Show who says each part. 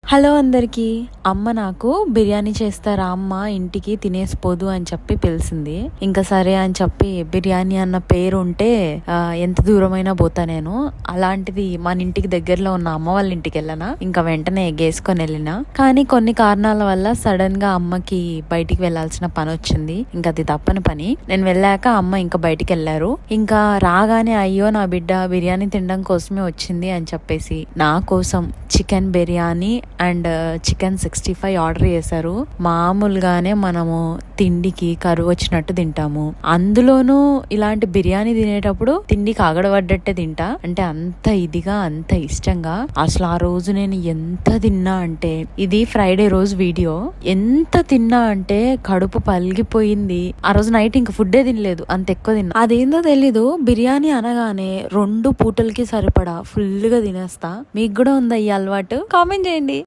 Speaker 1: Hello అందరికీ. అమ్మ నాకు బిర్యానీ చేస్తారా అమ్మ, ఇంటికి తినేసిపోదు అని చెప్పి పిలిచింది. ఇంకా సరే అని చెప్పి బిర్యానీ అన్న పేరు ఉంటే ఎంత దూరమైనా పోతా నేను. అలాంటిది మన ఇంటికి దగ్గరలో ఉన్న అమ్మ వాళ్ళ ఇంటికి వెళ్ళనా, ఇంకా వెంటనే ఎగేసుకొని వెళ్ళినా. కానీ కొన్ని కారణాల వల్ల సడన్ గా అమ్మకి బయటికి వెళ్లాల్సిన పని వచ్చింది. ఇంకా అది తప్పని పని. నేను వెళ్ళాక అమ్మ ఇంకా బయటికి వెళ్ళారు. ఇంకా రాగానే అయ్యో నా బిడ్డ బిర్యానీ తినడం కోసమే వచ్చింది అని చెప్పేసి నా కోసం chicken biryani and chicken 65 order చేశారు. మామూలుగానే మనము తిండికి కరువు వచ్చినట్టు తింటాము, అందులోనూ ఇలాంటి బిర్యానీ తినేటప్పుడు తిండికి ఆగడబడ్డట్టే తింటా. అంటే అంత ఇదిగా అంత ఇష్టంగా. అసలు ఆ రోజు నేను ఎంత తిన్నా అంటే, ఇది ఫ్రైడే రోజు వీడియో, ఎంత తిన్నా అంటే కడుపు పలిగిపోయింది. ఆ రోజు నైట్ ఇంకా ఫుడ్డే తినలేదు, అంత ఎక్కువ తిన్నా. అదేందో తెలీదు, బిర్యానీ అనగానే 2 పూటలకి సరిపడా ఫుల్ గా తినేస్తా. మీకు కూడా ఉందా ఈ అలవాటు? కామెంట్ చేయండి.